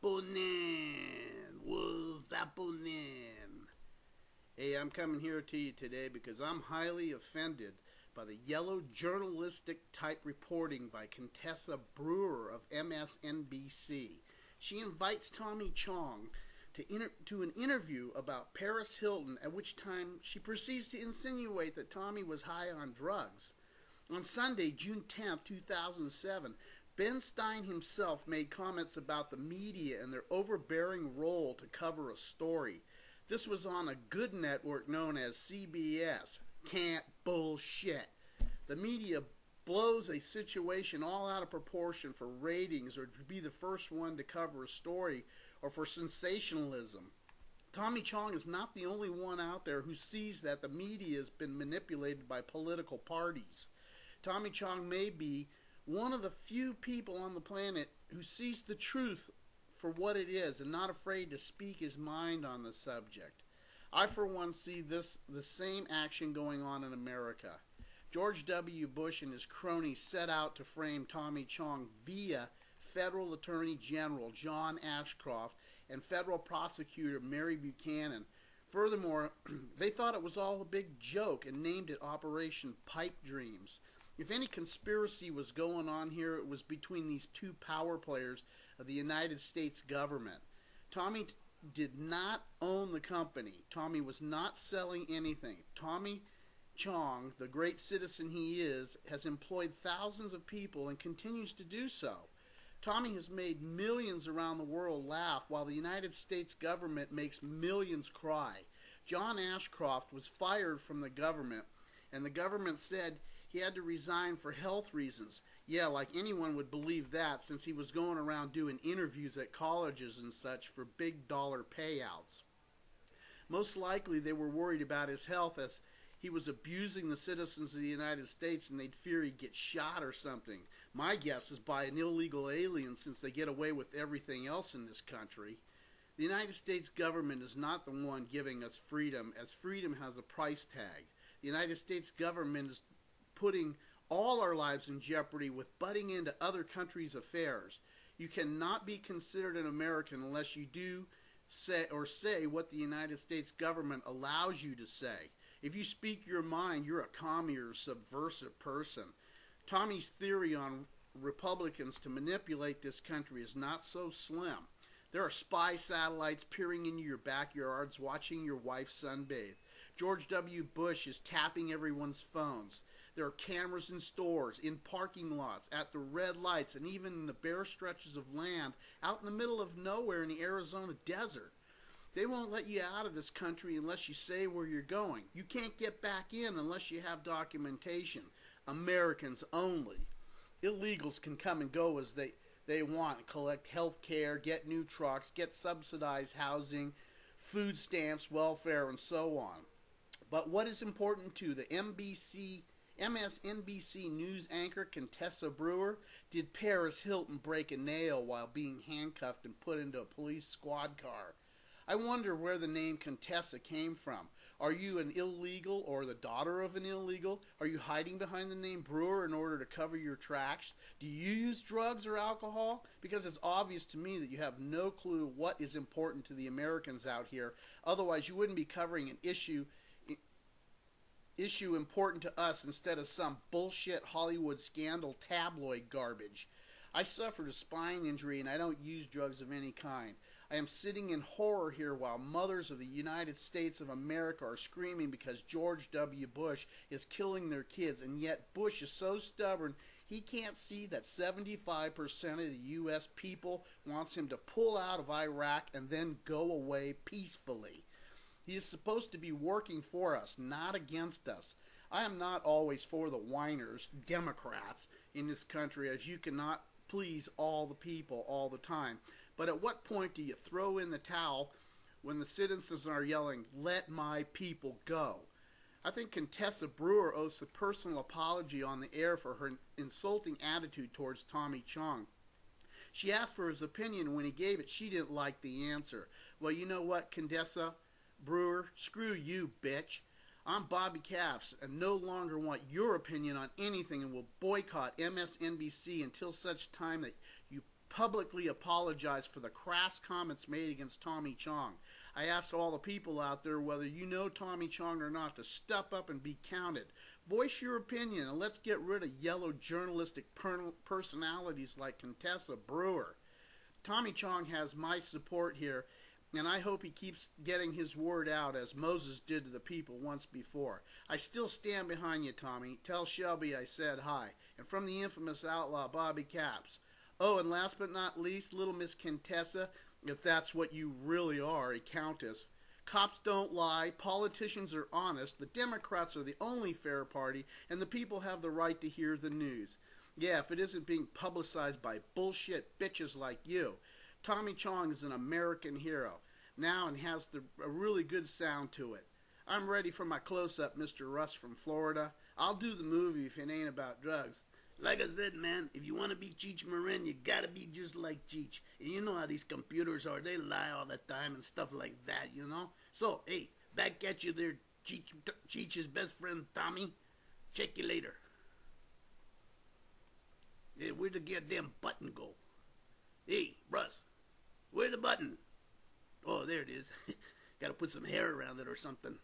happening? What's happening? Hey, I'm coming here to you today because I'm highly offended by the yellow journalistic type reporting by Contessa Brewer of MSNBC. She invites Tommy Chong to an interview about Paris Hilton, at which time she proceeds to insinuate that Tommy was high on drugs. On Sunday, June 10th, 2007, Ben Stein himself made comments about the media and their overbearing role to cover a story. This was on a good network known as CBS. Can't bullshit. The media blows a situation all out of proportion for ratings or to be the first one to cover a story or for sensationalism. Tommy Chong is not the only one out there who sees that the media has been manipulated by political parties. Tommy Chong may be one of the few people on the planet who sees the truth for what it is and not afraid to speak his mind on the subject. I, for one, see the same action going on in America. George W. Bush and his cronies set out to frame Tommy Chong via Federal Attorney General John Ashcroft and Federal Prosecutor Mary Buchanan. Furthermore, they thought it was all a big joke and named it Operation Pipe Dreams. If any conspiracy was going on here, it was between these two power players of the United States government. Tommy did not own the company. Tommy was not selling anything. Tommy Chong, the great citizen he is, has employed thousands of people and continues to do so. Tommy has made millions around the world laugh while the United States government makes millions cry. John Ashcroft was fired from the government, and the government said he had to resign for health reasons. Yeah, like anyone would believe that, since he was going around doing interviews at colleges and such for big dollar payouts. Most likely they were worried about his health as he was abusing the citizens of the United States and they'd fear he'd get shot or something. My guess is by an illegal alien, since they get away with everything else in this country. The United States government is not the one giving us freedom, as freedom has a price tag. The United States government is putting all our lives in jeopardy with butting into other countries' affairs. You cannot be considered an American unless you do say what the United States government allows you to say. If you speak your mind, you're a commie or subversive person. Tommy's theory on Republicans to manipulate this country is not so slim. There are spy satellites peering into your backyards, watching your wife sunbathe. George W. Bush is tapping everyone's phones. There are cameras in stores, in parking lots, at the red lights, and even in the bare stretches of land out in the middle of nowhere in the Arizona desert. They won't let you out of this country unless you say where you're going. You can't get back in unless you have documentation. Americans only. Illegals can come and go as they want, collect health care, get new trucks, get subsidized housing, food stamps, welfare, and so on. But what is important to the MSNBC news anchor Contessa Brewer? Did Paris Hilton break a nail while being handcuffed and put into a police squad car? I wonder where the name Contessa came from. Are you an illegal or the daughter of an illegal? Are you hiding behind the name Brewer in order to cover your tracks? Do you use drugs or alcohol? Because it's obvious to me that you have no clue what is important to the Americans out here. Otherwise, you wouldn't be covering an issue important to us instead of some bullshit Hollywood scandal tabloid garbage. I suffered a spine injury and I don't use drugs of any kind. I am sitting in horror here while mothers of the United States of America are screaming because George W. Bush is killing their kids, and yet Bush is so stubborn he can't see that 75% of the U.S. people wants him to pull out of Iraq and then go away peacefully. He is supposed to be working for us, not against us. I am not always for the whiners, Democrats, in this country, as you cannot please all the people all the time. But at what point do you throw in the towel when the citizens are yelling, "Let my people go"? I think Contessa Brewer owes a personal apology on the air for her insulting attitude towards Tommy Chong. She asked for his opinion. When he gave it, she didn't like the answer. Well, you know what, Contessa Brewer? Screw you, bitch. I'm Bobby Capps and no longer want your opinion on anything and will boycott MSNBC until such time that you publicly apologize for the crass comments made against Tommy Chong. I asked all the people out there, whether you know Tommy Chong or not, to step up and be counted. Voice your opinion, and let's get rid of yellow journalistic personalities like Contessa Brewer. Tommy Chong has my support here, and I hope he keeps getting his word out as Moses did to the people once before. I still stand behind you, Tommy. Tell Shelby I said hi. And from the infamous outlaw Bobby Capps. Oh, and last but not least, little Miss Contessa, if that's what you really are, a countess. Cops don't lie, politicians are honest, the Democrats are the only fair party, and the people have the right to hear the news. Yeah, if it isn't being publicized by bullshit bitches like you. Tommy Chong is an American hero now and has a really good sound to it. I'm ready for my close-up, Mr. Russ from Florida. I'll do the movie if it ain't about drugs. Like I said, man, if you want to be Cheech Marin, you gotta be just like Cheech. And you know how these computers are. They lie all the time and stuff like that, you know? So, hey, back at you there, Cheech's best friend, Tommy. Check you later. Hey, where'd the goddamn button go? Hey, Russ, where's the button? Oh, there it is. Gotta put some hair around it or something.